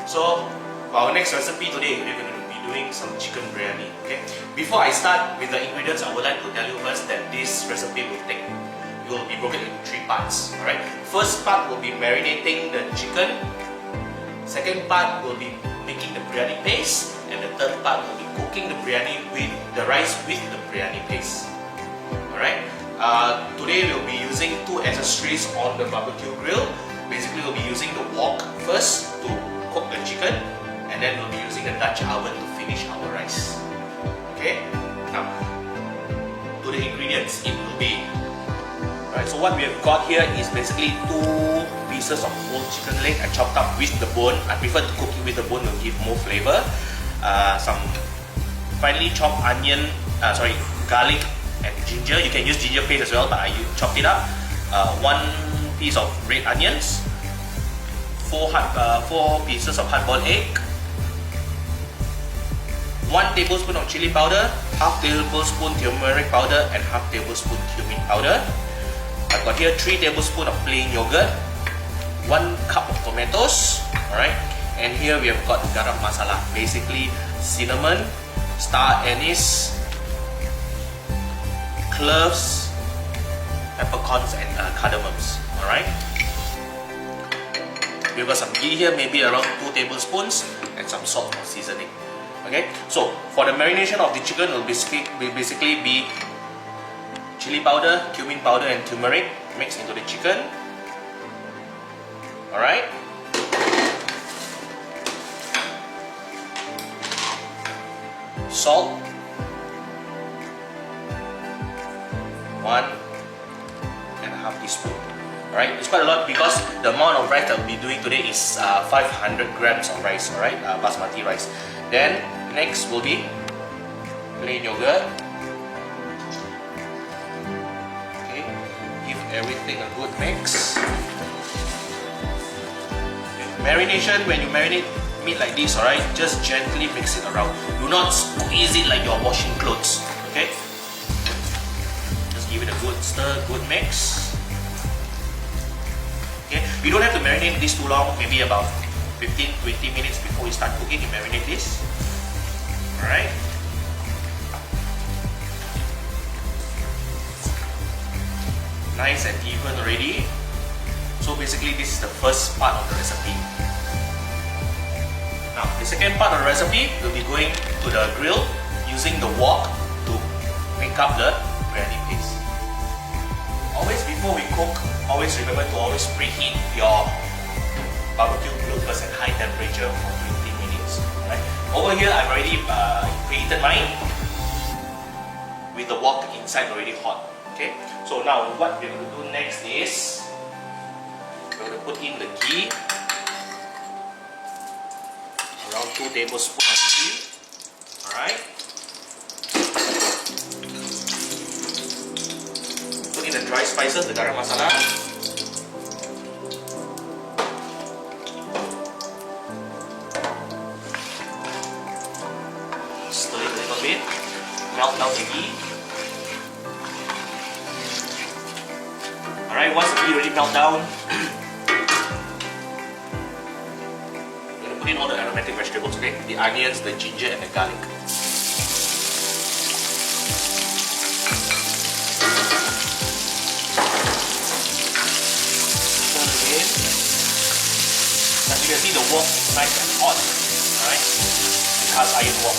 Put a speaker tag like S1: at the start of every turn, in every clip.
S1: So for our next recipe today, we're going to be doing some chicken biryani. Okay. Before I start with the ingredients, I would like to tell you first that this recipe will be broken into 3 parts. Alright. First part will be marinating the chicken. Second part will be making the biryani paste, and the third part will be cooking the biryani with the rice with the biryani paste. Alright. Today we'll be using 2 accessories on the barbecue grill. Basically, we'll be using the wok first to cook the chicken, and then we'll be using the Dutch oven to finish our rice. Okay. Now, to the ingredients, it will be. Alright. So what we have got here is basically 2 pieces of whole chicken leg I chopped up with the bone. I prefer to cook it with the bone to give more flavor. Some finely chopped garlic and ginger. You can use ginger paste as well, but I chopped it up. 1 piece of red onions, 4 pieces of hard-boiled egg, 1 tablespoon of chili powder, half tablespoon turmeric powder, and half tablespoon cumin powder. I've got here 3 tablespoons of plain yogurt, 1 cup of tomatoes, alright, and here we have got garam masala, basically cinnamon, star anise, cloves, peppercorns, and cardamoms. Alright. We've got some ghee here, maybe around 2 tablespoons, and some salt for seasoning. Okay. So for the marination of the chicken will basically be chili powder, cumin powder, and turmeric mixed into the chicken. Alright. Salt. 1.5 teaspoon. Alright, it's quite a lot because the amount of rice that we'll be doing today is 500 grams of rice, alright, basmati rice. Then next will be plain yogurt. Okay, give everything a good mix. Marination, when you marinate meat like this, alright, just gently mix it around. Do not squeeze it like you're washing clothes. Okay, just give it a good stir, good mix. Okay. You don't have to marinate this too long, maybe about 15-20 minutes before you start cooking. You marinate this. Alright. Nice and even already. So basically this is the first part of the recipe. Now the second part of the recipe will be going to the grill using the wok to make up the biryani paste. Always before we cook, always remember to always preheat your barbecue grill first at high temperature for 20 minutes. Right? Over here, I've already preheated mine with the wok inside already hot. Okay. So now what we're going to do next is we're going to put in the ghee, around 2 tablespoons of ghee. All right. The dry spices, the garam masala, stir it a little bit, melt down the ghee. Alright, once the ghee already melt down, we're going to put in all the aromatic vegetables, okay? The onions, the ginger, and the garlic. As you can see, the wok is nice and hot, alright? Cast iron wok.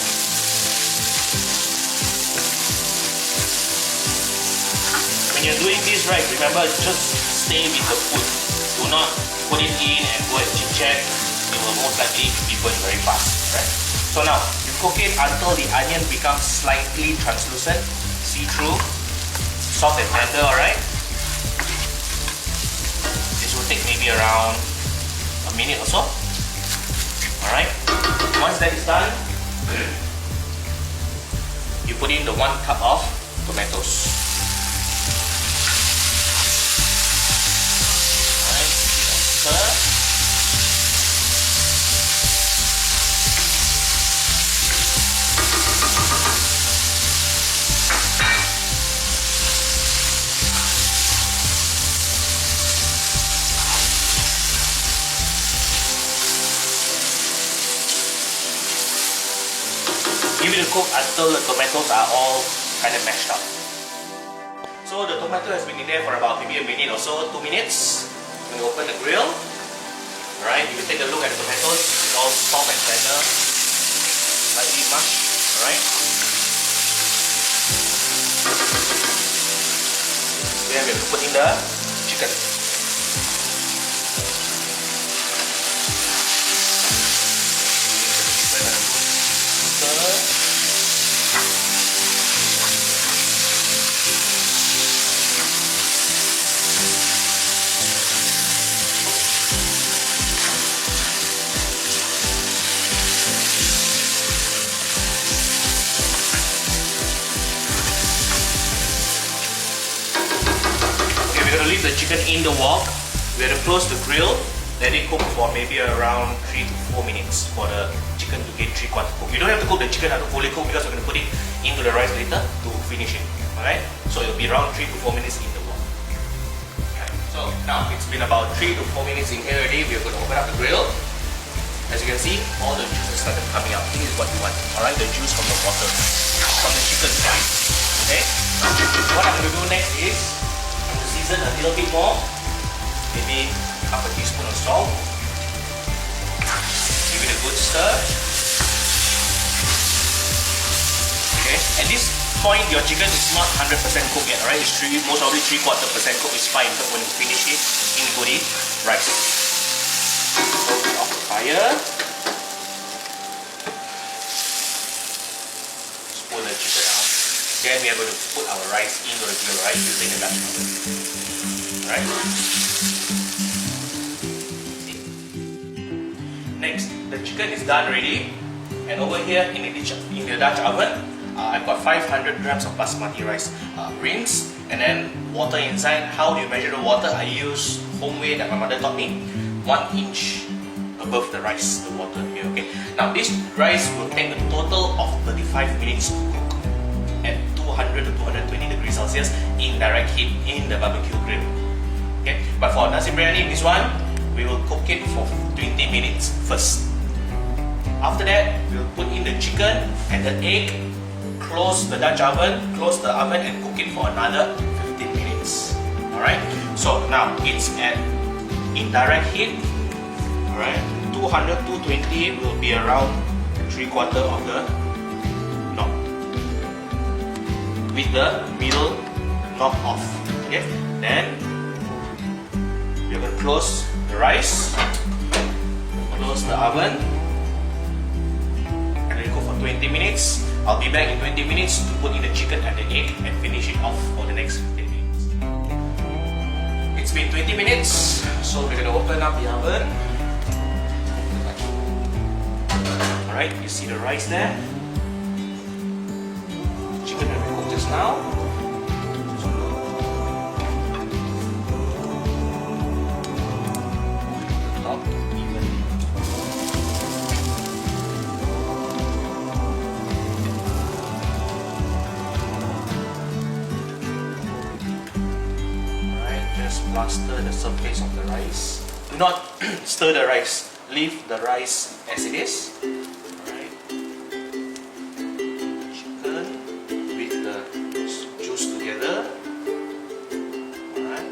S1: When you're doing this, right, remember just stay with the food. Do not put it in and go and chit-chat. It will most likely be burned very fast, right? So now, you cook it until the onion becomes slightly translucent, see-through, soft and tender, alright? This will take maybe around a minute or so. Alright, once that is done, you put in the 1 cup of tomatoes. Alright, stir. leave it to cook until the tomatoes are all kind of mashed up. So the tomato has been in there for about maybe a minute or so, 2 minutes. When you open the grill, alright, if you take a look at the tomatoes, it's all soft and tender, slightly mashed, alright. Then we have to put in the chicken. We're going to leave the chicken in the wok. We're going to close the grill, let it cook for maybe around 3 to 4 minutes for the chicken to get 3/4 cooked. You don't have to cook the chicken until fully cooked because we're going to put it into the rice later to finish it. Alright? So it'll be around 3 to 4 minutes in the wok. Okay. So now it's been about 3 to 4 minutes in here already. We're going to open up the grill. As you can see, all the juices started coming out. This is what you want. Alright? The juice from the water, from the chicken side. Okay? What I'm going to do next is season a little bit more, maybe half a teaspoon of salt. Give it a good stir. Okay, at this point your chicken is not 100% cooked yet, alright? It's most probably 3/4% cooked. It's fine, but when you finish it, into the rice. So off the fire. Just pull the chicken out. Then we are going to put our rice into the grill, right? Using the Dutch oven. Right? Next, the chicken is done already, and over here in the Dutch oven, I've got 500 grams of basmati rice, rinsed, and then water inside. How do you measure the water? I use home way that my mother taught me, 1 inch above the rice, the water here. Okay. Now this rice will take a total of 35 minutes to cook at 200 to 220 degrees Celsius in direct heat in the barbecue grill. Okay, but for Nasi Briyani, this one, we will cook it for 20 minutes first. After that, we'll put in the chicken and the egg, close the Dutch oven, close the oven and cook it for another 15 minutes. Alright, so now it's at indirect heat. Alright, 200 to 220 will be around 3/4 of the knob, with the middle knob off. Okay, then we're going to close the rice, close the oven, and let it cook for 20 minutes. I'll be back in 20 minutes to put in the chicken and the egg and finish it off for the next 15 minutes. It's been 20 minutes, so we're going to open up the oven. Alright, you see the rice there? Chicken that we cooked just now. Plaster the surface of the rice. Do not stir the rice. Leave the rice as it is. Alright. Chicken with the juice together. Alright.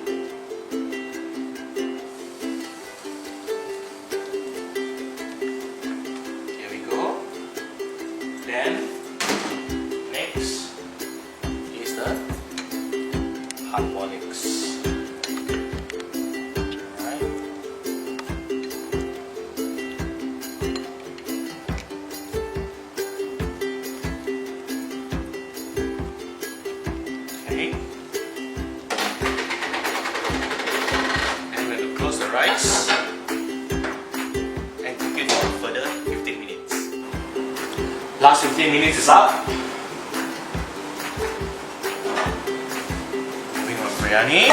S1: Here we go. Then next is the harmonics. Rice and cook it for further 15 minutes. Last 15 minutes is up. Moving on biryani.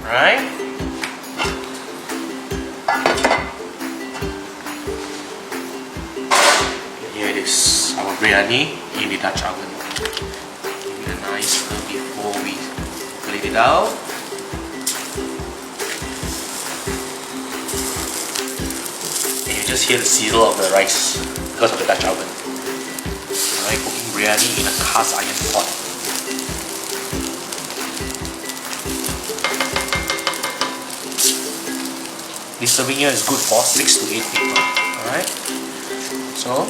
S1: Right. Here it is, our biryani in the Dutch oven. Give it a nice stir before we plate it out. just hear the sizzle of the rice because of the Dutch oven. Alright, cooking biryani in a cast iron pot. This serving here is good for 6 to 8 people. Alright, so